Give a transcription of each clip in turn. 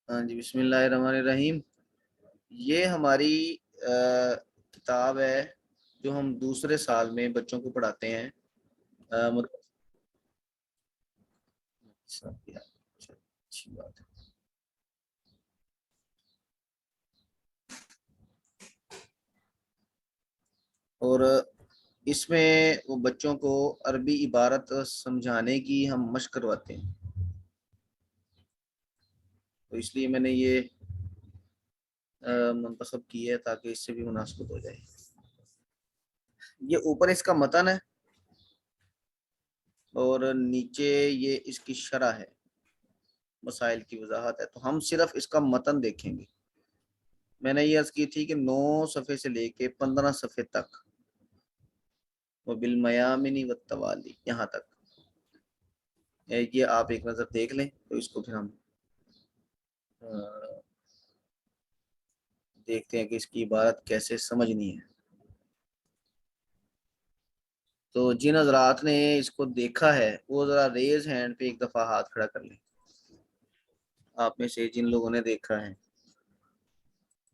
ہاں جی، بسم اللہ الرحمن الرحیم۔ یہ ہماری کتاب ہے جو ہم دوسرے سال میں بچوں کو پڑھاتے ہیں۔ اچھی بات ہے۔ اور اس میں وہ بچوں کو عربی عبارت سمجھانے کی ہم مشق کرواتے ہیں، تو اس لیے میں نے یہ منتخب کی ہے تاکہ اس سے بھی مناسبت ہو جائے۔ یہ اوپر اس کا متن ہے اور نیچے یہ اس کی شرح ہے، مسائل کی وضاحت ہے، تو ہم صرف اس کا متن دیکھیں گے۔ میں نے یہ عرض کی تھی کہ 9 صفحے سے لے کے 15 صفحے تک، وہ بالمیامن والتوالی، یہاں تک یہ آپ ایک نظر دیکھ لیں، تو اس کو پھر ہم دیکھتے ہیں کہ اس کی عبارت کیسے سمجھنی ہے۔ تو جن حضرات نے اس کو دیکھا ہے وہ ذرا ریز ہینڈ پہ ایک دفعہ ہاتھ کھڑا کر لیں، آپ میں سے جن لوگوں نے دیکھا ہے۔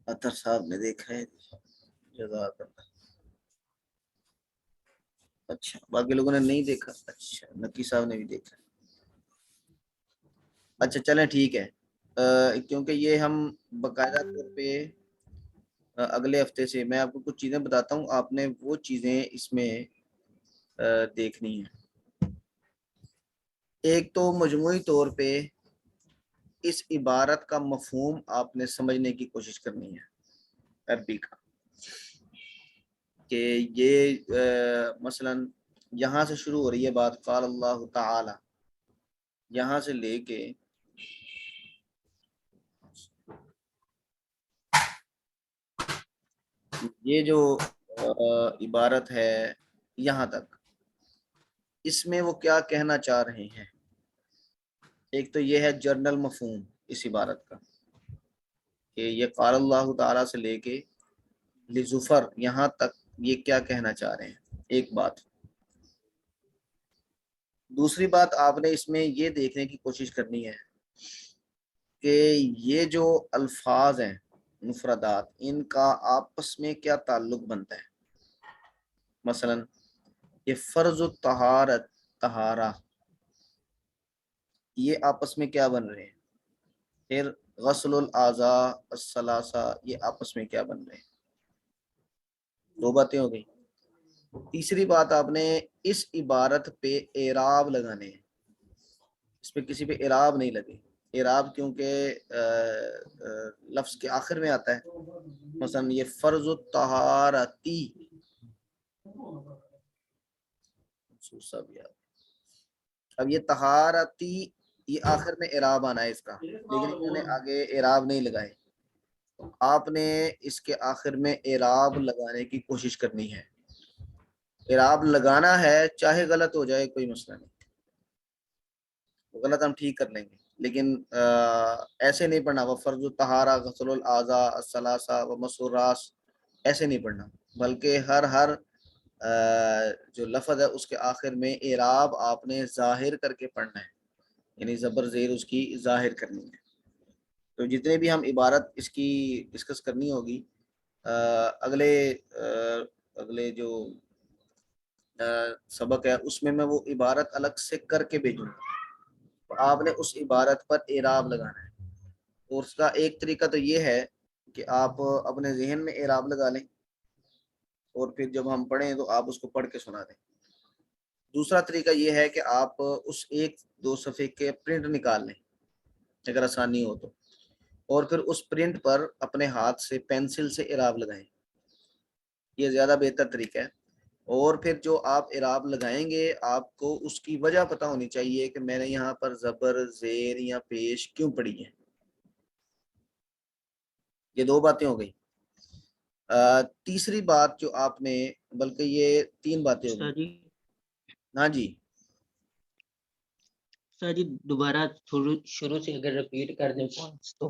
اطہر صاحب نے دیکھا ہے، جزاک اللہ۔ اچھا، باقی لوگوں نے نہیں دیکھا؟ اچھا، نقی صاحب نے بھی دیکھا۔ اچھا چلیں ٹھیک ہے، کیونکہ یہ ہم باقاعدہ طور پہ اگلے ہفتے سے میں آپ کو کچھ چیزیں بتاتا ہوں، آپ نے وہ چیزیں اس میں دیکھنی ہیں۔ ایک تو مجموعی طور پہ اس عبارت کا مفہوم آپ نے سمجھنے کی کوشش کرنی ہے عربی کا، کہ یہ مثلا یہاں سے شروع ہو رہی ہے بات، قال اللہ تعالی، یہاں سے لے کے یہ جو عبارت ہے یہاں تک، اس میں وہ کیا کہنا چاہ رہے ہیں۔ ایک تو یہ ہے جرنل مفہوم اس عبارت کا، کہ یہ قال اللہ تعالی سے لے کے لظفر یہاں تک یہ کیا کہنا چاہ رہے ہیں، ایک بات۔ دوسری بات آپ نے اس میں یہ دیکھنے کی کوشش کرنی ہے کہ یہ جو الفاظ ہیں مفردات، ان کا آپس میں کیا تعلق بنتا ہے۔ مثلا یہ فرض الطہارت، طہارہ، یہ آپس میں کیا بن رہے ہیں۔ پھر غسل الاعضاء الثلاثہ، یہ آپس میں کیا بن رہے ہیں۔ دو باتیں ہو گئی۔ تیسری بات، آپ نے اس عبارت پہ اعراب لگانے ہیں، اس پہ کسی پہ اعراب نہیں لگے۔ اعراب کیونکہ لفظ کے آخر میں آتا ہے، مثلا یہ فرض الطہارتی، اب یہ طہارتی، یہ آخر میں اعراب آنا ہے اس کا، لیکن انہوں نے آگے اعراب نہیں لگائے۔ آپ نے اس کے آخر میں اعراب لگانے کی کوشش کرنی ہے۔ اعراب لگانا ہے، چاہے غلط ہو جائے کوئی مسئلہ نہیں، غلط ہم ٹھیک کر لیں گے، لیکن ایسے نہیں پڑھنا وہ فرض الطہارہ غسل الاعضاء الثلاثہ و مس الراس، ایسے نہیں پڑھنا، بلکہ ہر جو لفظ ہے اس کے آخر میں اعراب آپ نے ظاہر کر کے پڑھنا ہے، یعنی زبر زیر اس کی ظاہر کرنی ہے۔ تو جتنے بھی ہم عبارت اس کی ڈسکس کرنی ہوگی اگلے جو سبق ہے اس میں وہ عبارت الگ سے کر کے بھیجوں گا، آپ نے اس عبارت پر اعراب لگانا ہے۔ اور اس کا ایک طریقہ تو یہ ہے کہ آپ اپنے ذہن میں اعراب لگا لیں، اور پھر جب ہم پڑھیں تو آپ اس کو پڑھ کے سنا دیں۔ دوسرا طریقہ یہ ہے کہ آپ اس ایک دو صفحے کے پرنٹ نکال لیں اگر آسانی ہو تو، اور پھر اس پرنٹ پر اپنے ہاتھ سے پینسل سے اعراب لگائیں، یہ زیادہ بہتر طریقہ ہے۔ اور پھر جو آپ اعراب لگائیں گے آپ کو اس کی وجہ پتہ ہونی چاہیے کہ میں نے یہاں پر زبر زیر یا پیش کیوں پڑھی ہے۔ یہ دو باتیں ہو گئی۔ تیسری بات جو آپ نے، بلکہ یہ تین باتیں ہو گئی۔ ہاں جی سر جی، دوبارہ شروع سے اگر ریپیٹ کر دیں پوائنٹس تو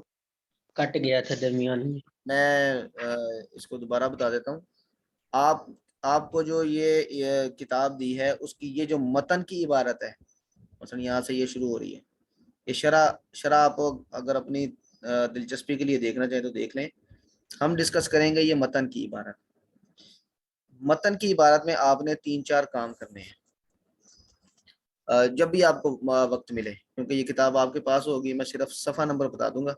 کٹ گیا تھا درمیان میں اس کو دوبارہ بتا دیتا ہوں۔ آپ کو جو یہ کتاب دی ہے اس کی یہ جو متن کی عبارت ہے، مثلا یہاں سے یہ شروع ہو رہی ہے، یہ شرح آپ اگر اپنی دلچسپی کے لیے دیکھنا چاہیں تو دیکھ لیں. ہم ڈسکس کریں گے یہ متن کی عبارت. متن کی عبارت میں آپ نے 3-4 کام کرنے ہیں جب بھی آپ کو وقت ملے, کیونکہ یہ کتاب آپ کے پاس ہوگی. میں صرف صفحہ نمبر بتا دوں گا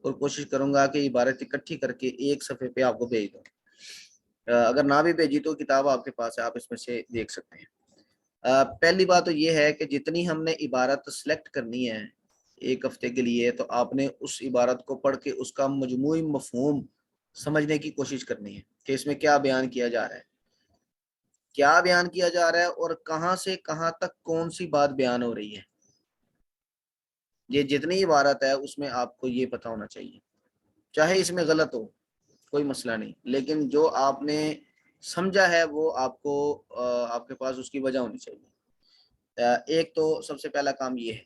اور کوشش کروں گا کہ عبارت اکٹھی کر کے ایک صفحے پہ آپ کو بھیج دوں. اگر نہ بھی بھیجی تو کتاب آپ کے پاس ہے, آپ اس میں سے دیکھ سکتے ہیں. پہلی بات تو یہ ہے کہ جتنی ہم نے عبارت سلیکٹ کرنی ہے ایک ہفتے کے لیے, تو آپ نے اس عبارت کو پڑھ کے اس کا مجموعی مفہوم سمجھنے کی کوشش کرنی ہے کہ اس میں کیا بیان کیا جا رہا ہے, کیا بیان کیا جا رہا ہے, اور کہاں سے کہاں تک کون سی بات بیان ہو رہی ہے. یہ جتنی عبارت ہے اس میں آپ کو یہ پتہ ہونا چاہیے. چاہے اس میں غلط ہو کوئی مسئلہ نہیں, لیکن جو آپ نے سمجھا ہے وہ آپ کو آپ کے پاس اس کی وجہ ہونی چاہیے. ایک تو سب سے پہلا کام یہ ہے.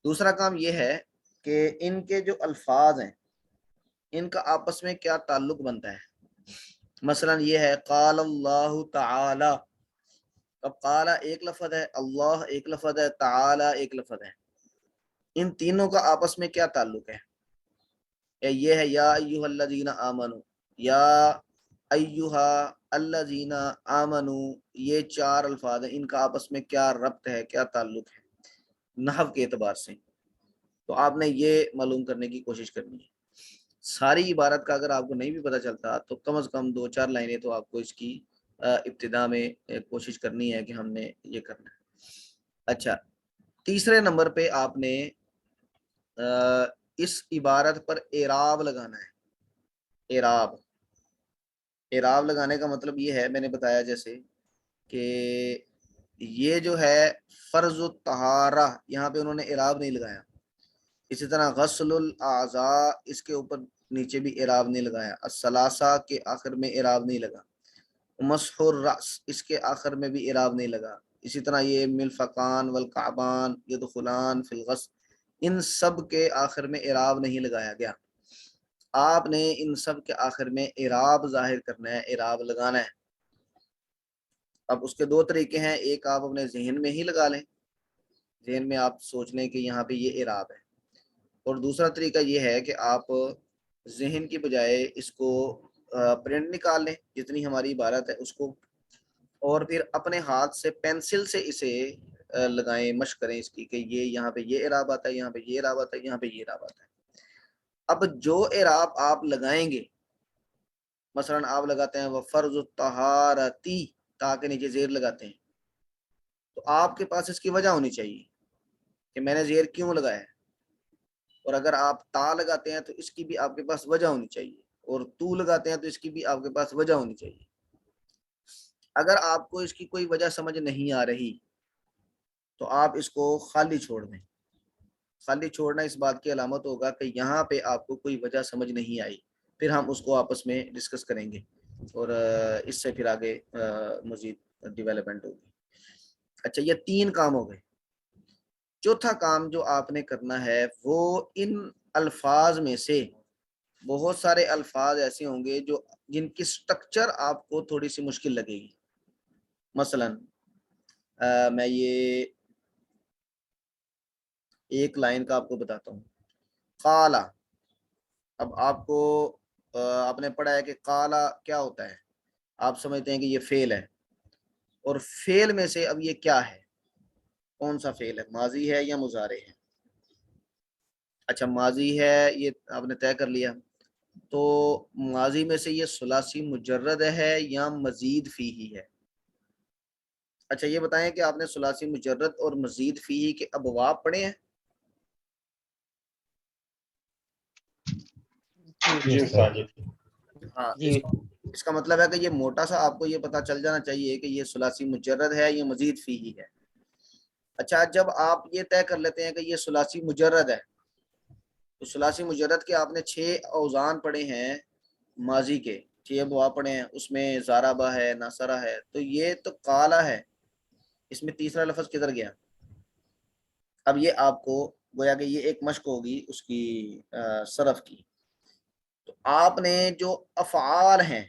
دوسرا کام یہ ہے کہ ان کے جو الفاظ ہیں ان کا آپس میں کیا تعلق بنتا ہے. مثلا یہ ہے قال اللہ تعالی. اب قال ایک لفظ ہے, اللہ ایک لفظ ہے, تعالی ایک لفظ ہے. ان تینوں کا آپس میں کیا تعلق ہے؟ یہ ہے یا ایھا الذین آمنو, یا ایھا الذین آمنو, یہ 4 الفاظ ہیں, ان کا آپس میں کیا ربط ہے, کیا تعلق ہے نحو کے اعتبار سے. تو آپ نے یہ معلوم کرنے کی کوشش کرنی ہے. ساری عبارت کا اگر آپ کو نہیں بھی پتہ چلتا تو کم از کم 2-4 لائنیں تو آپ کو اس کی ابتدا میں کوشش کرنی ہے کہ ہم نے یہ کرنا ہے. اچھا, تیسرے نمبر پہ آپ نے اس عبارت پر اعراب لگانا ہے. اعراب لگانے کا مطلب یہ ہے, میں نے بتایا جیسے کہ یہ جو ہے فرض الطہارہ, یہاں پہ انہوں نے اعراب نہیں لگایا. اسی طرح غسل الاعضاء, اس کے اوپر نیچے بھی اعراب نہیں لگایا. الثلاثہ کے آخر میں اعراب نہیں لگا. مسح الرأس, اس کے آخر میں بھی اعراب نہیں لگا. اسی طرح یہ ملفقان والکعبان یدخلان فی الغسل, ان سب کے آخر میں اعراب نہیں لگایا گیا. آپ نے ان سب کے آخر میں اعراب ظاہر کرنا ہے, اعراب لگانا ہے. اب اس کے 2 طریقے ہیں. ایک آپ اپنے ذہن میں ہی لگا لیں, ذہن میں آپ سوچ لیں کہ یہاں پہ یہ اعراب ہے. اور دوسرا طریقہ یہ ہے کہ آپ ذہن کی بجائے اس کو پرنٹ نکال لیں جتنی ہماری عبارت ہے اس کو, اور پھر اپنے ہاتھ سے پینسل سے اسے لگائیں, مشق کریں اس کی کہ یہ یہاں پہ یہ اعراب آتا ہے, یہاں پہ یہ اعراب آتا ہے, یہاں پہ یہ اعراب آتا ہے. اب جو اعراب آپ لگائیں گے, مثلا آپ لگاتے ہیں وہ فرض الطہارتی, تا کے نیچے زیر لگاتے ہیں, تو آپ کے پاس اس کی وجہ ہونی چاہیے کہ میں نے زیر کیوں لگایا ہے. اور اگر آپ تا لگاتے ہیں تو اس کی بھی آپ کے پاس وجہ ہونی چاہیے, اور تو لگاتے ہیں تو اس کی بھی آپ کے پاس وجہ ہونی چاہیے. اگر آپ کو اس کی کوئی وجہ سمجھ نہیں آ رہی تو آپ اس کو خالی چھوڑ دیں. خالی چھوڑنا اس بات کی علامت ہوگا کہ یہاں پہ آپ کو کوئی وجہ سمجھ نہیں آئی. پھر ہم اس کو آپس میں ڈسکس کریں گے اور اس سے پھر آگے مزید ڈیولپمنٹ ہوگی. اچھا, یہ 3 کام ہو گئے. چوتھا کام جو آپ نے کرنا ہے وہ ان الفاظ میں سے بہت سارے الفاظ ایسے ہوں گے جو جن کی سٹرکچر آپ کو تھوڑی سی مشکل لگے گی. مثلا میں یہ ایک لائن کا آپ کو بتاتا ہوں. قالا, اب آپ کو آپ نے پڑھا ہے کہ قالا کیا ہوتا ہے, آپ سمجھتے ہیں کہ یہ فعل ہے, اور فعل میں سے اب یہ کیا ہے, کون سا فعل ہے, ماضی ہے یا مضارع ہے. اچھا, ماضی ہے, یہ آپ نے طے کر لیا. تو ماضی میں سے یہ ثلاثی مجرد ہے یا مزید فیہ ہے. اچھا, یہ بتائیں کہ آپ نے ثلاثی مجرد اور مزید فیہ کے ابواب پڑھے ہیں؟ جی ہاں, جی اس کا مطلب ہے کہ یہ موٹا سا آپ کو یہ پتا چل جانا چاہیے کہ یہ ثلاثی مجرد ہے یا مزید فیہ ہے. اچھا, جب آپ یہ طے کر لیتے ہیں کہ یہ ثلاثی مجرد ہے, تو ثلاثی مجرد کے آپ نے 6 اوزان پڑھے ہیں ماضی کے, 6 ابواب پڑھے ہیں, اس میں ضربہ ہے, نصرہ ہے, تو یہ تو قالا ہے, اس میں تیسرا لفظ کدھر گیا. اب یہ آپ کو گویا کہ یہ ایک مشق ہوگی اس کی صرف کی. تو آپ نے جو افعال ہیں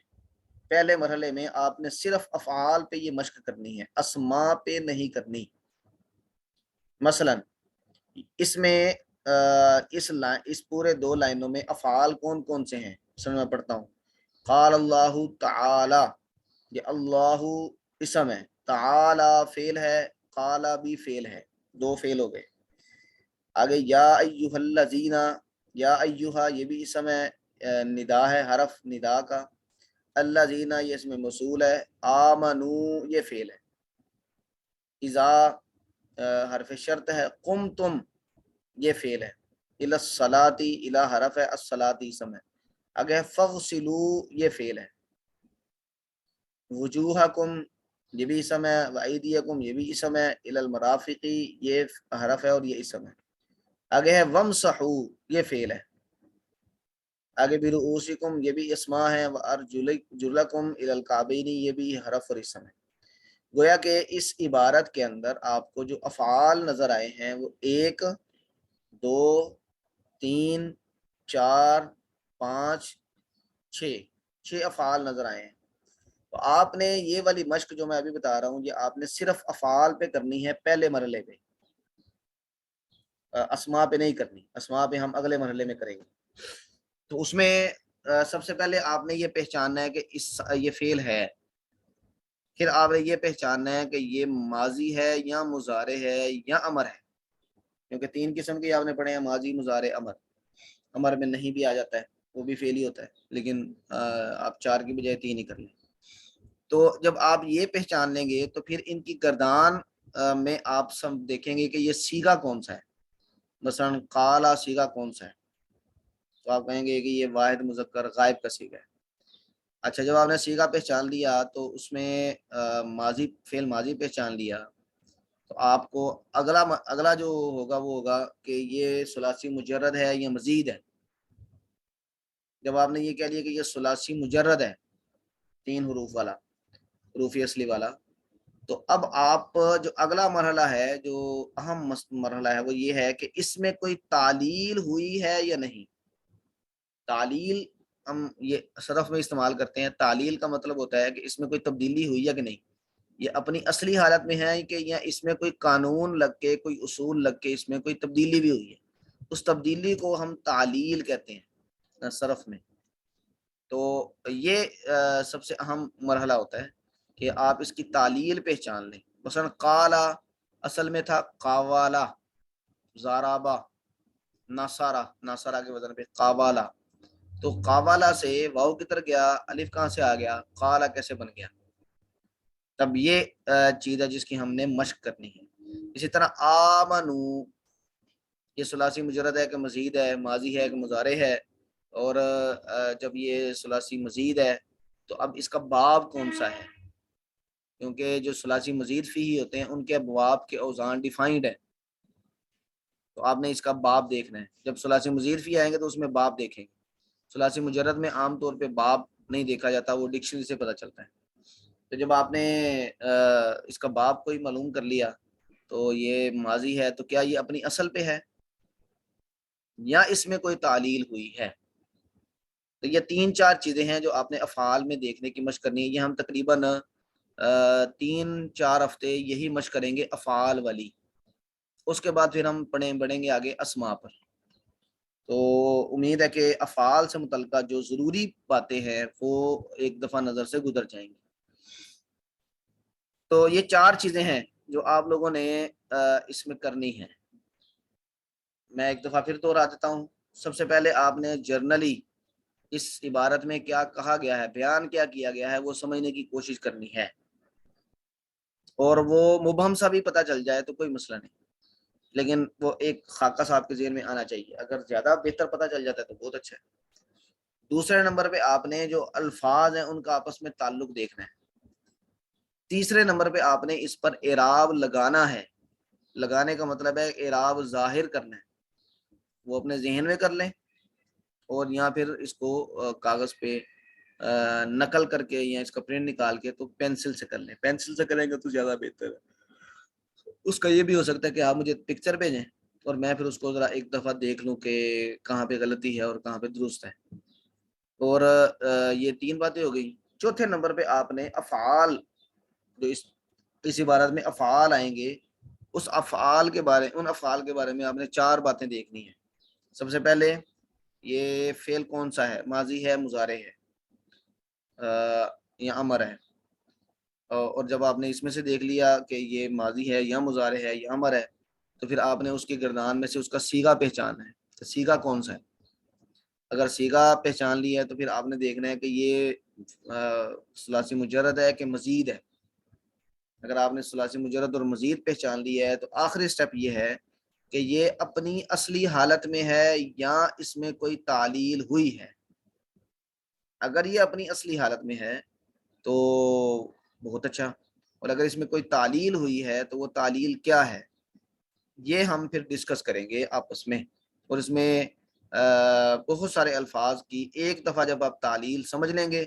پہلے مرحلے میں آپ نے صرف افعال پہ یہ مشق کرنی ہے, اسماء پہ نہیں کرنی. مثلا اس میں اس پورے 2 لائنوں میں افعال کون کون سے ہیں؟ سن میں پڑھتا ہوں. قال اللہ تعالی، یہ اللہ اسم ہے، تعالی فعل ہے، قال بھی فعل ہے، 2 فعل ہو گئے. آگے یا ایھا الذین، یا ایھا یہ بھی اسم ہے، ندا ہے، حرف ندا کا. الذین یہ اسم موصول ہے. آمنو یہ فعل ہے. اذا حرف شرط ہے. قمتم یہ فعل ہے. الی الصلاۃ، الی حرف ہے، الصلاۃ اسم ہے. اگر فغسلوا یہ فعل ہے. وجوہکم یہ بھی اسم ہے. وایدیکم یہ بھی اسم ہے. الی المرافق یہ حرف ہے اور یہ اسم ہے. آگے ہے ومسحوا یہ فعل ہے. آگے برؤوسکم یہ بھی اسما ہے. وارجلکم الی الکعبین یہ بھی حرف اور اسم ہے. گویا کہ اس عبارت کے اندر آپ کو جو افعال نظر آئے ہیں وہ 1 2 3 4 5 6 افعال نظر آئے ہیں. تو آپ نے یہ والی مشق جو میں ابھی بتا رہا ہوں یہ آپ نے صرف افعال پہ کرنی ہے پہلے مرحلے پہ، اسماء پہ نہیں کرنی. اسماء پہ ہم اگلے مرحلے میں کریں گے. تو اس میں سب سے پہلے آپ نے یہ پہچاننا ہے کہ یہ فعل ہے. پھر آپ نے یہ پہچاننا ہے کہ یہ ماضی ہے یا مضارع ہے یا امر ہے، کیونکہ 3 قسم کے آپ نے پڑھے ہیں، ماضی، مضارع، امر. امر میں نہیں بھی آ جاتا ہے، وہ بھی فعل ہی ہوتا ہے، لیکن آپ 4 کی بجائے 3 ہی کر لیں. تو جب آپ یہ پہچان لیں گے تو پھر ان کی گردان میں آپ سب دیکھیں گے کہ یہ صیغہ کون سا ہے. مثلا قالا صیغہ کون سا ہے، تو آپ کہیں گے کہ یہ واحد مذکر غائب کا صیغہ ہے. اچھا، جب آپ نے صیغہ پہچان لیا تو اس میں ماضی، فعل ماضی پہچان لیا، تو آپ کو اگلا جو ہوگا وہ ہوگا کہ یہ ثلاثی مجرد ہے یا مزید ہے. جب آپ نے یہ کہہ لیا کہ یہ ثلاثی مجرد ہے 3 حروف والا، حروف اصلی والا، تو اب آپ جو اگلا مرحلہ ہے، جو اہم مرحلہ ہے، وہ یہ ہے کہ اس میں کوئی تعلیل ہوئی ہے یا نہیں. تعلیل ہم یہ صرف میں استعمال کرتے ہیں. تعلیل کا مطلب ہوتا ہے کہ اس میں کوئی تبدیلی ہوئی ہے کہ نہیں، یہ اپنی اصلی حالت میں ہے کہ یا اس میں کوئی قانون لگ کے، کوئی اصول لگ کے اس میں کوئی تبدیلی بھی ہوئی ہے. اس تبدیلی کو ہم تعلیل کہتے ہیں صرف میں. تو یہ سب سے اہم مرحلہ ہوتا ہے کہ آپ اس کی تعلیل پہچان لیں. مثلا قالا اصل میں تھا قاوالا، زارابا، ناصارا، ناصارا کے وزن پہ قاوالا. تو قاوالا سے واو کدھر گیا، الف کہاں سے آ گیا، قالا کیسے بن گیا. تب یہ چیز ہے جس کی ہم نے مشق کرنی ہے. اسی طرح آمنو یہ ثلاثی مجرد ہے کہ مزید ہے، ماضی ہے کہ مضارع ہے. اور جب یہ ثلاثی مزید ہے تو اب اس کا باب کون سا ہے، کیونکہ جو ثلاثی مزید فی ہی ہوتے ہیں ان کے ابواب کے اوزان ڈیفائنڈ ہیں. تو آپ نے اس کا باب دیکھنا ہے. جب ثلاثی مزید فی آئیں گے تو اس میں باب دیکھیں گے. ثلاثی مجرد میں عام طور پہ باب نہیں دیکھا جاتا، وہ ڈکشنری سے پتہ چلتا ہے. تو جب آپ نے اس کا باب کوئی معلوم کر لیا تو یہ ماضی ہے، تو کیا یہ اپنی اصل پہ ہے یا اس میں کوئی تعلیل ہوئی ہے. تو یہ 3-4 چیزیں ہیں جو آپ نے افعال میں دیکھنے کی مشق کرنی ہے. یہ ہم تقریباً 3-4 ہفتے یہی مشق کریں گے افعال والی. اس کے بعد پھر ہم بڑھیں گے آگے اسماء پر. تو امید ہے کہ افعال سے متعلقہ جو ضروری باتیں ہیں وہ ایک دفعہ نظر سے گزر جائیں گی. تو یہ 4 چیزیں ہیں جو آپ لوگوں نے اس میں کرنی ہے. میں ایک دفعہ پھر دوہرا دیتا ہوں. سب سے پہلے آپ نے جرنلی اس عبارت میں کیا کہا گیا ہے، بیان کیا کیا گیا ہے، وہ سمجھنے کی کوشش کرنی ہے. اور وہ مبہم سا بھی پتہ چل جائے تو کوئی مسئلہ نہیں، لیکن وہ ایک خاکہ صاحب کے ذہن میں آنا چاہیے. اگر زیادہ بہتر پتہ چل جاتا ہے تو بہت اچھا ہے. دوسرے نمبر پہ آپ نے جو الفاظ ہیں ان کا آپس میں تعلق دیکھنا ہے. تیسرے نمبر پہ آپ نے اس پر اعراب لگانا ہے. لگانے کا مطلب ہے اعراب ظاہر کرنا ہے. وہ اپنے ذہن میں کر لیں اور یا پھر اس کو کاغذ پہ نقل کر کے یا اس کا پرنٹ نکال کے تو پینسل سے کر لیں. پینسل سے کریں گے تو زیادہ بہتر ہے. اس کا یہ بھی ہو سکتا ہے کہ آپ مجھے پکچر بھیجیں اور میں پھر اس کو ذرا ایک دفعہ دیکھ لوں کہ کہاں پہ غلطی ہے اور کہاں پہ درست ہے. اور یہ 3 باتیں ہو گئی. چوتھے نمبر پہ آپ نے افعال، جو اس عبارت میں افعال آئیں گے، ان افعال کے بارے میں آپ نے 4 باتیں دیکھنی ہیں. سب سے پہلے یہ فعل کون سا ہے؟ ماضی ہے، مضارع ہے یا امر ہے؟ اور جب آپ نے اس میں سے دیکھ لیا کہ یہ ماضی ہے یا مضارع ہے یا امر ہے، تو پھر آپ نے اس کے گردان میں سے اس کا صیغہ پہچاننا ہے، تو صیغہ کون سا ہے؟ اگر صیغہ پہچان لیا ہے تو پھر آپ نے دیکھنا ہے کہ یہ ثلاثی مجرد ہے کہ مزید ہے۔ اگر آپ نے ثلاثی مجرد اور مزید پہچان لیا ہے تو آخری سٹیپ یہ ہے کہ یہ اپنی اصلی حالت میں ہے یا اس میں کوئی تعلیل ہوئی ہے۔ اگر یہ اپنی اصلی حالت میں ہے تو بہت اچھا، اور اگر اس میں کوئی تعلیل ہوئی ہے تو وہ تعلیل کیا ہے، یہ ہم پھر ڈسکس کریں گے آپس میں۔ اور اس میں بہت سارے الفاظ کی ایک دفعہ جب آپ تعلیل سمجھ لیں گے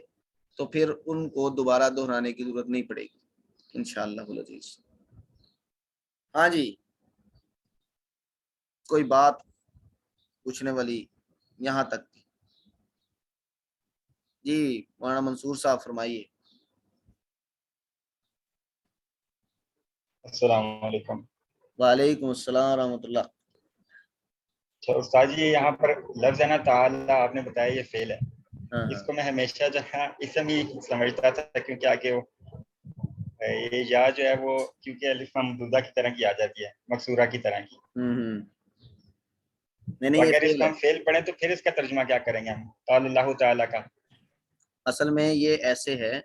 تو پھر ان کو دوبارہ دہرانے کی ضرورت نہیں پڑے گی انشاءاللہ العزیز۔ ہاں جی، کوئی بات پوچھنے والی یہاں تک؟ جی مولانا منصور صاحب فرمائیے۔ السلام علیکم۔ وعلیکم السلام ورحمۃ اللہ۔ اچھا استاد جی، یہ یہاں پر لفظ ہے نا تعالی، آپ نے بتایا یہ فعل ہے، ہاں اس کو میں ہمیشہ جو ہے اسم ہی سمجھتا تھا، کیونکہ آگے وہ یہ یا جو ہے وہ کیونکہ الف ممدودہ کی طرح کی آ جاتی ہے، مقصورہ کی طرح کی۔ نہیں تو یہ اگر اس فعل کو ہے۔ ہم فعل پڑھیں تو پھر اس کا ترجمہ کیا کریں گے ہم؟ قال اللہ تعالیٰ کا اصل میں یہ ایسے ہے،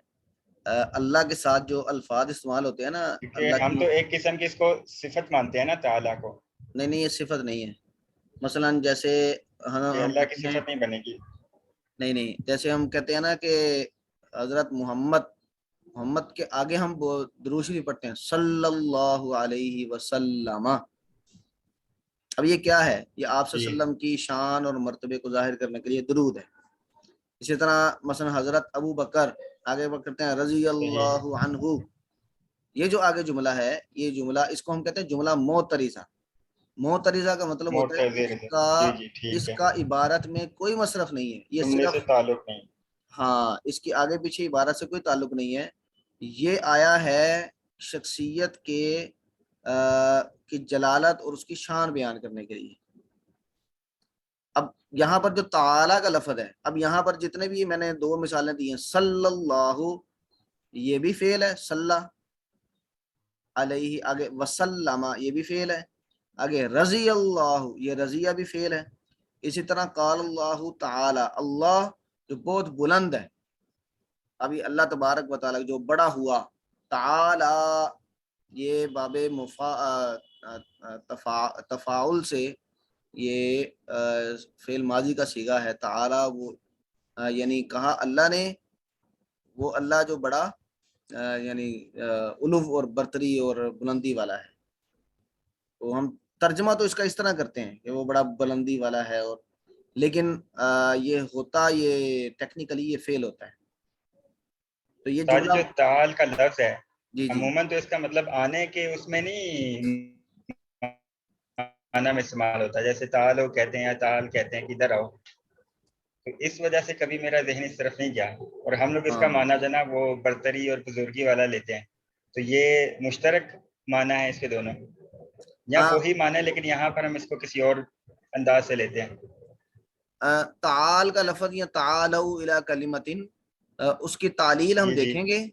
اللہ کے ساتھ جو الفاظ استعمال ہوتے ہیں نا، کیونکہ اللہ ہم کی، تو ایک قسم کی اس کو صفت مانتے ہیں نا تعالیٰ کو، نہیں یہ صفت نہیں ہے۔ مثلا جیسے کہ ہم اللہ کی کہتے ہیں، صفت نہیں بنے گی۔ نہیں جیسے ہم کہتے ہیں نا کہ حضرت محمد کے آگے ہم درود شریف پڑھتے ہیں صلی اللہ علیہ وسلم۔ اب یہ کیا ہے؟ یہ آپ صلی جی اللہ علیہ وسلم کی شان اور مرتبے کو ظاہر کرنے کے لیے درود ہے۔ اسی طرح مثلا حضرت ابو بکر آگے کرتے ہیں رضی صحیح، اللہ عنہ، یہ جو آگے جملہ ہے، یہ جملہ اس کو ہم کہتے ہیں جملہ معترضہ۔ معترضہ کا مطلب ہوتا ہے معتذر ہے، جی جی ٹھیک اس ہے، کا عبارت میں کوئی مصرف نہیں ہے، یہ جملے سے صرف، تعلق نہیں۔ ہاں اس کی آگے پیچھے عبارت سے کوئی تعلق نہیں ہے، یہ آیا ہے شخصیت کی جلالت اور اس کی شان بیان کرنے کے لیے۔ اب یہاں پر جو تعالی کا لفظ ہے، اب یہاں پر جتنے بھی میں نے دو مثالیں دی ہیں، صلی اللہ یہ بھی فعل ہے، صلی علیہ، آگے وسلم یہ بھی فعل ہے، آگے رضی اللہ یہ رضیہ بھی فعل ہے۔ اسی طرح قال اللہ تعالی، اللہ جو بہت بلند ہے، ابھی اللہ تبارک و تعالی جو بڑا ہوا، تعالی یہ باب تفاعل سے یہ فعل ماضی کا صیغہ ہے، تعالی وہ یعنی کہا اللہ نے، وہ اللہ جو بڑا یعنی علو اور برتری اور بلندی والا ہے۔ تو ہم ترجمہ تو اس کا اس طرح کرتے ہیں کہ وہ بڑا بلندی والا ہے، اور لیکن یہ ہوتا، یہ ٹیکنیکلی یہ فیل ہوتا ہے۔ تو یہ تاجی جملہ، جو تعال کا لفظ ہے جی عموماً تو اس کا مطلب آنے کے اس میں نہیں معنی میں استعمال ہوتا ہے، جیسے تعالو کہتے ہیں یا تعال کہتے ہیں کہ ادھر آؤ، تو اس وجہ سے کبھی میرا ذہن اس طرف نہیں گیا، اور ہم لوگ اس کا ہاں معنی جو نا وہ برتری اور بزرگی والا لیتے ہیں، تو یہ مشترک معنی ہے اس کے دونوں، یا ہاں وہی معنی ہے لیکن یہاں پر ہم اس کو کسی اور انداز سے لیتے ہیں۔ تعال کا لفظ یا تعالو الی کلمۃ، اس کی تعلیل ہم جی جی دیکھیں گے،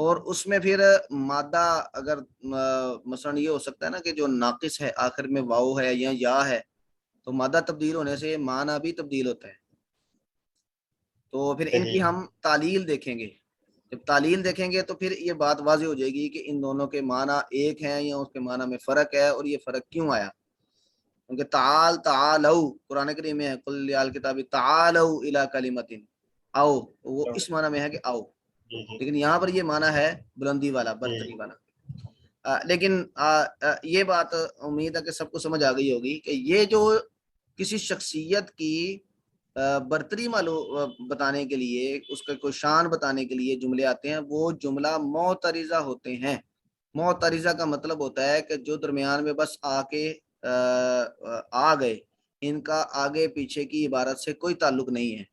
اور اس میں پھر مادہ اگر مثلا یہ ہو سکتا ہے نا کہ جو ناقص ہے آخر میں واو ہے یا ہے، تو مادہ تبدیل ہونے سے معنی بھی تبدیل ہوتا ہے، تو پھر ان کی صحیح، ہم تعلیل دیکھیں گے۔ جب تعلیل دیکھیں گے تو پھر یہ بات واضح ہو جائے گی کہ ان دونوں کے معنی ایک ہیں یا اس کے معنی میں فرق ہے، اور یہ فرق کیوں آیا، کیونکہ تعالو قرآن کریم میں ہے قل یا الکتاب تعالو الی کلمۃ، آؤ، وہ تو اس معنی میں ہے کہ آؤ، جی جی لیکن یہاں پر یہ معنی ہے بلندی والا، جی برتری والا۔ لیکن یہ بات امید ہے کہ سب کو سمجھ آ گئی ہوگی کہ یہ جو کسی شخصیت کی برتری بتانے کے لیے، اس کا کوئی شان بتانے کے لیے جملے آتے ہیں، وہ جملہ معترضہ ہوتے ہیں۔ معترضہ کا مطلب ہوتا ہے کہ جو درمیان میں بس آ کے آ گئے، ان کا آگے پیچھے کی عبارت سے کوئی تعلق نہیں ہے،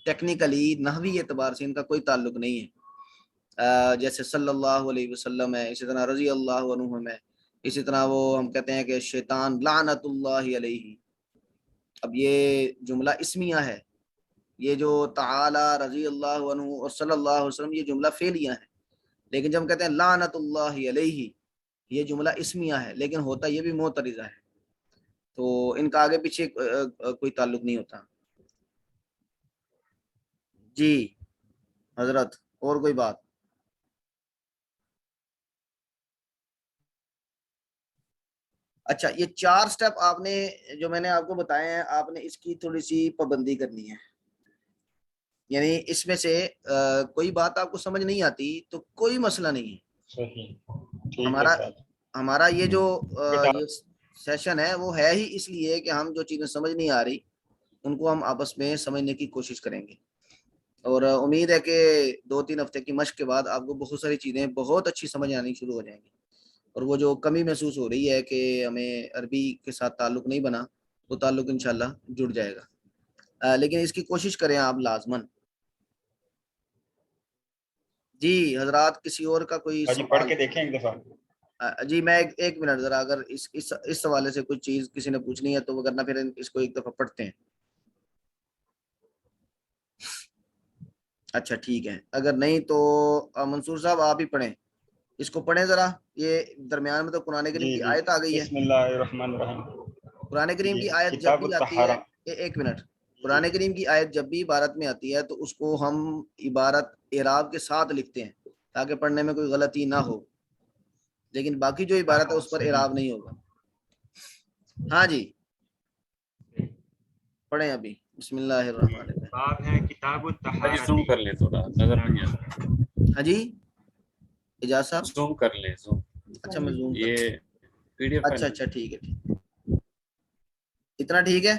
ٹیکنیکلی نحوی اعتبار سے ان کا کوئی تعلق نہیں ہے۔ جیسے صلی اللہ علیہ وسلم ہے، اسی طرح رضی اللہ عنہم ہے، اسی طرح وہ ہم کہتے ہیں کہ شیطان لعنت اللہ علیہ، اب یہ جملہ اسمیہ ہے، یہ جو تعالی رضی اللہ عنہ اور صلی اللہ علیہ وسلم یہ جملہ فعلیہ ہے، لیکن جب ہم کہتے ہیں لعنت اللہ علیہ یہ جملہ اسمیہ ہے، لیکن ہوتا یہ بھی معترضہ ہے، تو ان کا آگے پیچھے کوئی تعلق نہیں ہوتا۔ جی حضرت اور کوئی بات؟ اچھا یہ 4 سٹیپ آپ نے جو میں نے آپ کو بتائے ہیں، آپ نے اس کی تھوڑی سی پابندی کرنی ہے، یعنی اس میں سے کوئی بات آپ کو سمجھ نہیں آتی تو کوئی مسئلہ نہیں ہے، صحیح، ٹھیک ہے ہمارا سر۔ ہمارا یہ جو بیٹا یہ سیشن ہے وہ ہے ہی اس لیے کہ ہم جو چیزیں سمجھ نہیں آ رہی ان کو ہم آپس میں سمجھنے کی کوشش کریں گے، اور امید ہے کہ 2-3 ہفتے کی مشق کے بعد آپ کو بہت ساری چیزیں بہت اچھی سمجھ آنی شروع ہو جائیں گی، اور وہ جو کمی محسوس ہو رہی ہے کہ ہمیں عربی کے ساتھ تعلق نہیں بنا، وہ تعلق انشاءاللہ جڑ جائے گا، لیکن اس کی کوشش کریں آپ لازماً۔ جی حضرات کسی اور کا کوئی حاجی پڑھ سوال؟ کے دیکھیں ایک دفعہ۔ جی میں ایک منٹ ذرا، اگر اس حوالے سے کوئی چیز کسی نے پوچھنی ہے تو وہ کرنا، پھر اس کو ایک دفعہ پڑھتے ہیں۔ اچھا ٹھیک ہے، اگر نہیں تو منصور صاحب آپ ہی پڑھیں، اس کو پڑھیں ذرا، یہ درمیان میں تو قرآن کریم جی کی جی، آیت آ گئی ہے، بسم اللہ الرحمن الرحیم۔ قرآن کریم جی کی آیت جب کتاب بھی آتی ہے، الطہارہ۔ ایک منٹ، جی قرآن کریم کی آیت جب بھی عبارت میں آتی ہے تو اس کو ہم عبارت اعراب کے ساتھ لکھتے ہیں تاکہ پڑھنے میں کوئی غلطی نہ ہو، لیکن باقی جو عبارت ہے اس پر صحیح۔ اعراب نہیں ہوگا۔ ہاں جی پڑھیں ابھی، بسم اللہ الرحمن الرحیم۔ باب ہے کتاب جی الطہارہ۔ زوم کر لیں تھوڑا، نظر نہیں آ رہا۔ ہاں جی اجاز صاحب، زوم کر لیں، زوم۔ اچھا میں زوم کر، یہ پی ڈی ایف فائل اچھا ٹھیک ہے، اتنا ٹھیک ہے۔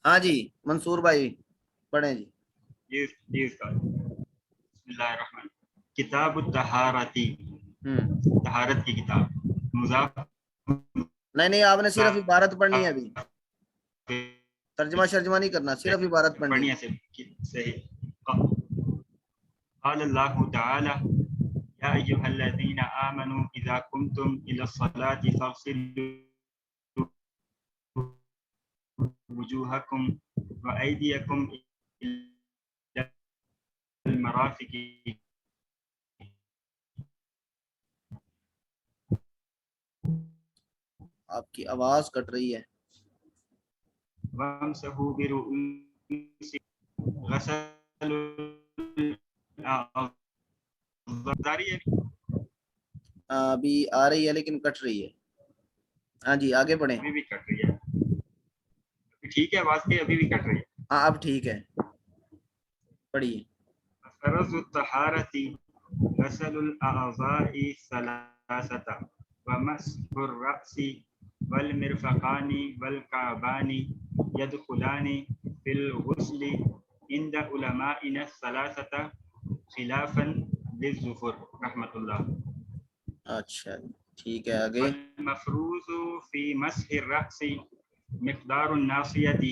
ہاں جی منصور بھائی پڑھیں جی۔ جی استاد، بسم اللہ الرحمن۔ کتاب الطہارتی، طہارت کی کتاب، مضاف نہیں آپ نے صرف عبارت پڑھنی ہے، ابھی ترجمہ شرجمہ نہیں کرنا، صرف عبارت پڑھنی ہے۔ پڑھنی ہے، صحیح۔ قال اللہ تعالی یا ایھا الذین آمنوا اذا قمتم الی الصلاۃ فاغسلوا وجوہکم وایدیکم الی المرافق آپ کی آواز کٹ رہی ہے۔ وامسحوا برؤوسکم غسل جاری ہے۔ ابھی آ رہی ہے لیکن کٹ رہی ہے۔ ہاں جی آگے بڑھیں۔ ابھی بھی کٹ رہی ہے، ٹھیک ہے آواز کی ابھی بھی کٹ رہی ہے۔ ہاں اب ٹھیک ہے، پڑھیے۔ فرض الطہارت غسل الاعضاء ثلاثة ومسح الرأس والمرفقان والكعبان يدخلان في الغسل عند علمائنا الثلاثة خلافا للظفر رحمۃ اللہ۔ اچھا ٹھیک ہے آگے۔ والمفروض في مسح الرأس مقدار الناصية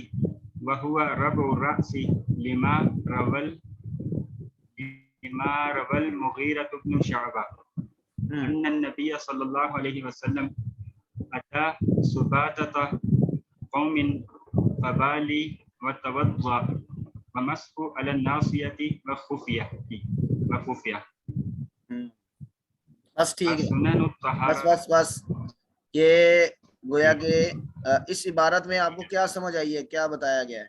وهو ربع الرأس لما روى المغيرة بن شعبة أن النبي صلى الله عليه وسلم أتى سباتة قوم فبالي وتوضأ ومسح على الناصية وخفية۔ بس ٹھیک ہے، سنن بس الطہارہ۔ بس یہ گویا کہ اس عبارت میں آپ کو کیا سمجھ آئی ہے، کیا بتایا گیا ہے؟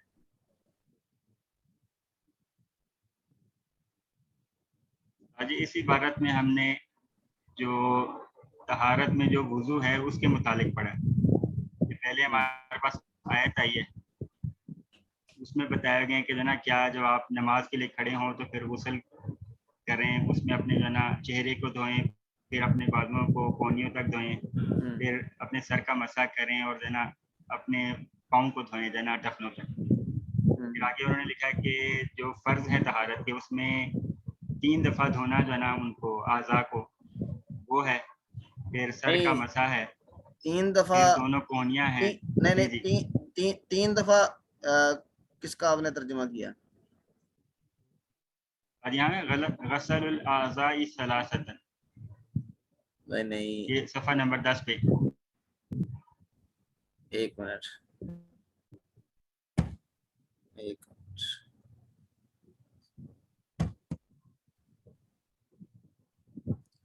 جی اس عبارت میں ہم نے جو طہارت میں جو وضو ہے اس کے متعلق پڑھا ہے۔ پہلے ہمارے پاس آیت آئی ہے، اس میں بتایا گیا کہ جو نا کیا جب آپ نماز کے لیے کھڑے ہوں تو پھر غسل کریں، اس میں اپنے جو نا چہرے کو دھوئیں، پھر اپنے بازوؤں کو کونیوں تک دھوئیں، پھر اپنے سر کا مسح کریں اور جو نا اپنے پاؤں کو دھوئیں جو نا ٹخنوں تک۔ پھر آگے انہوں نے لکھا کہ جو فرض ہے طہارت کے اس میں 3 دفعہ دھونا جو نا ان کو اعضاء کو وہ ہے، پھر سر کا مسح ہے، 3 دفعہ، پھر دونوں کونیاں ہیں۔ نہیں 3 دفعہ کس کا آپ نے ترجمہ کیا؟ اور یہاں غسل الاعضاء ثلاثة، نہیں یہ صفحہ نمبر 10 پہ. ایک منٹ.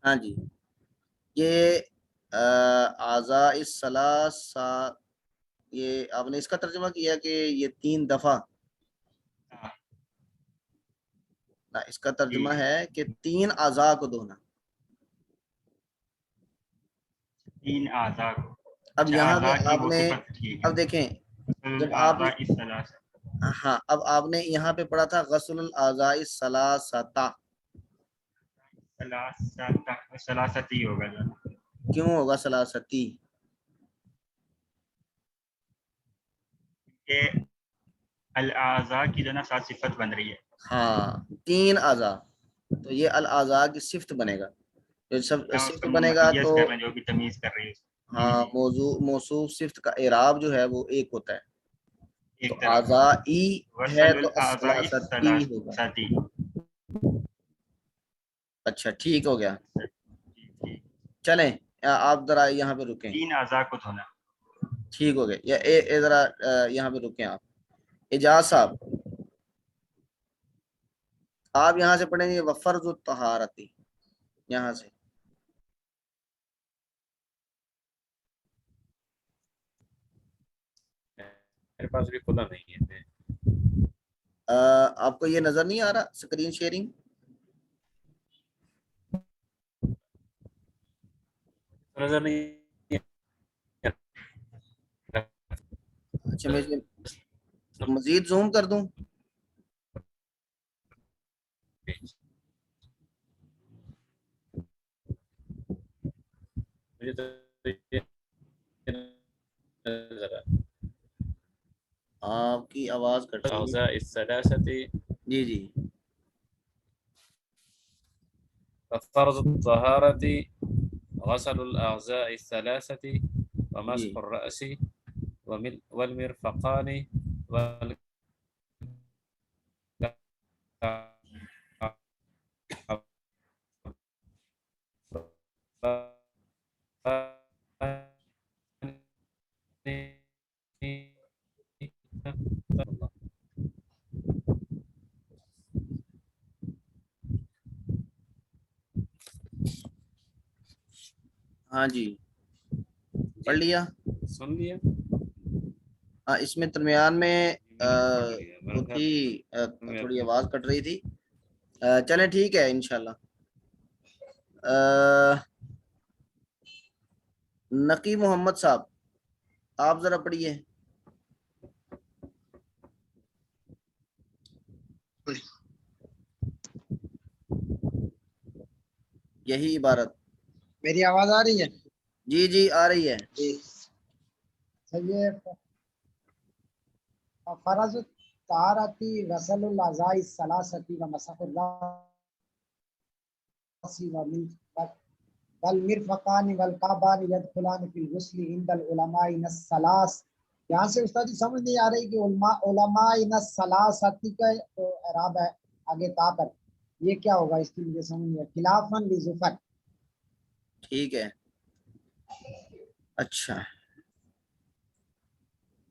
ہاں جی یہ اعضاء الثلاثہ، یہ آپ نے اس کا ترجمہ کیا کہ یہ 3 دفعہ. نہ، اس کا ترجمہ ہے کہ 3 اعضاء کو دھونا. 3 اعضاء. اب یہاں پہ اعضاء کی آپ وہ نے، صفت ٹھیک اب ہے. دیکھیں جب آپ الاعضاء الثلاثہ. ہاں اب آپ نے یہاں پہ پڑھا تھا غسل الاعضاء الثلاثہ. ثلاثتی ہوگا. کیوں ہوگا ثلاثتی؟ کہ الاعضاء کی جو نا ساتھ صفت بن رہی ہے. ہاں 3 اعضاء، تو یہ الاعضاء کی صفت بنے گا. جو یا اس صفت کو بنے گا ممیز تو کر رہے ہیں جو بھی تمیز کر رہی ہے. ہاں موصوف صفت کا اعراب جو ہے وہ ایک ہوتا ہے. تو ایک طرف اعضائی ہے غسل تو الاعضاء الثلاثتی ہوگا. الثلاثتی. اچھا ٹھیک ہو گیا. ٹھیک. چلیں آپ ذرا یہاں پہ رکیں. 3 اعضاء کو دھونا. ٹھیک ہو گیا. یا ذرا یہاں پہ رکیں آپ. اجاز صاحب آپ یہاں سے پڑھیں گے وفرض الطہارتی. یہاں سے میرے پاس بھی کھلا نہیں ہے. آپ کو یہ نظر نہیں آ رہا اسکرین شیئرنگ؟ نظر نہیں. اچھا میں مزید زوم کر دوں؟ مجھے تو نظر آپ کی آواز کٹ رہی ہے. الاعضاء الثلاثتی. جی جی فرض الطهارة غسل الأعضاء الثلاثة ومسح جی الرأس والمرفقان ہاں جی پڑھ لیا. سن لیا. ہاں اس میں درمیان میں میں نے پڑھ لیا وہ میرا تھی خیال تھوڑی آواز کٹ رہی تھی. چلیں ٹھیک ہے انشاءاللہ. نقی محمد صاحب آپ ذرا پڑھیے. یہی عبارت. میری آواز آ رہی ہے؟ جی جی آ رہی ہے. جی یہ فرض طہارتی غسل الاعضاء الثلاثتی و مسح الراس والمرفقان والکعبان يدخلان في الغسل عند العلماء الثلاث. یہاں سے استاد جی سمجھ نہیں آ رہی کہ علماء الثلاثتی کا تو اعراب ہے آگے تا پر، یہ کیا ہوگا؟ اس کی مجھے سمجھ نہیں ہے. خلافاً لظفر. ٹھیک ہے اچھا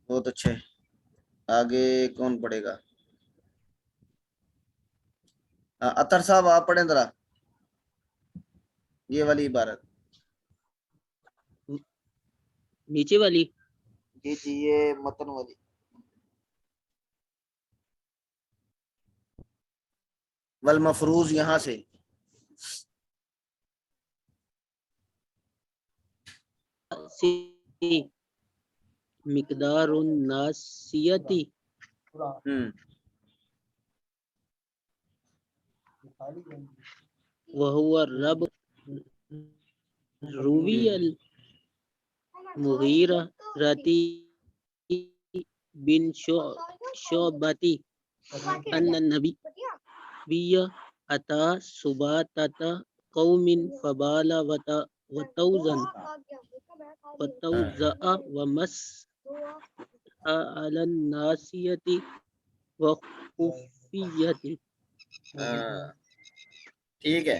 بہت اچھے. آگے کون پڑھے گا؟ اطہر صاحب آپ پڑھیں ذرا یہ والی عبارت. نیچے والی. جی جی یہ متن والی. والمفروض یہاں سے. مقدار الناسیتی وهو الرب روی المغیرہ رتی بن شعبتی ان النبی اتا سباتت قوم فبال وتوزع ومس على الناسیة وخفیت. ٹھیک ہے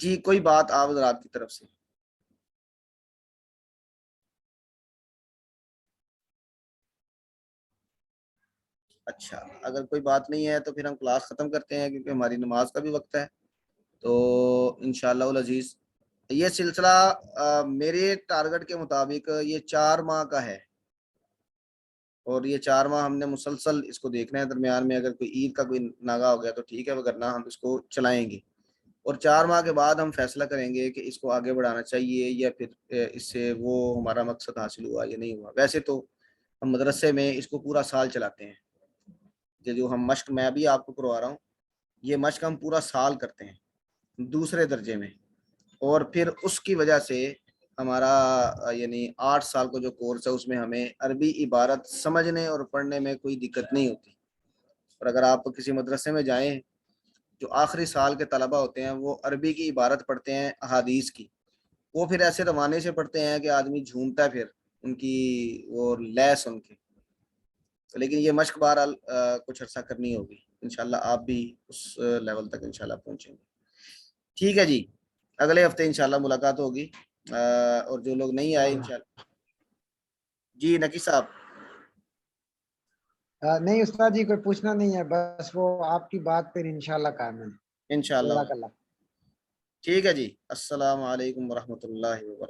جی کوئی بات آپ حضرات کی طرف سے؟ اچھا اگر کوئی بات نہیں ہے تو پھر ہم کلاس ختم کرتے ہیں کیونکہ ہماری نماز کا بھی وقت ہے. تو انشاءاللہ العزیز یہ سلسلہ میرے ٹارگٹ کے مطابق یہ 4 ماہ کا ہے اور یہ 4 ماہ ہم نے مسلسل اس کو دیکھنا ہے. درمیان میں اگر کوئی عید کا کوئی ناغہ ہو گیا تو ٹھیک ہے وگرنہ ہم اس کو چلائیں گے اور 4 ماہ کے بعد ہم فیصلہ کریں گے کہ اس کو آگے بڑھانا چاہیے یا پھر اس سے وہ ہمارا مقصد حاصل ہوا یا نہیں ہوا. ویسے تو ہم مدرسے میں اس کو پورا سال چلاتے ہیں. یہ جو ہم مشق میں بھی آپ کو کروا رہا ہوں یہ مشق ہم پورا سال کرتے ہیں دوسرے درجے میں اور پھر اس کی وجہ سے ہمارا یعنی 8 سال کا جو کورس ہے اس میں ہمیں عربی عبارت سمجھنے اور پڑھنے میں کوئی دقت نہیں ہوتی. اور اگر آپ کسی مدرسے میں جائیں جو آخری سال کے طلبہ ہوتے ہیں وہ عربی کی عبارت پڑھتے ہیں احادیث کی, وہ پھر ایسے روانے سے پڑھتے ہیں کہ آدمی جھومتا ہے پھر ان کی وہ لے سن کے. لیکن یہ مشق بہرحال کچھ عرصہ کرنی ہوگی انشاءاللہ آپ بھی اس لیول تک انشاءاللہ پہنچیں گے. ٹھیک ہے جی اگلے ہفتے انشاءاللہ ملاقات ہوگی اور جو لوگ نہیں آئے انشاءاللہ. جی نقی صاحب. نہیں استاد جی کوئی پوچھنا نہیں ہے, بس وہ آپ کی بات پھر انشاءاللہ قائم ہے انشاءاللہ جزاک اللہ. ٹھیک ہے جی. السلام علیکم ورحمۃ اللہ وبرکاتہ.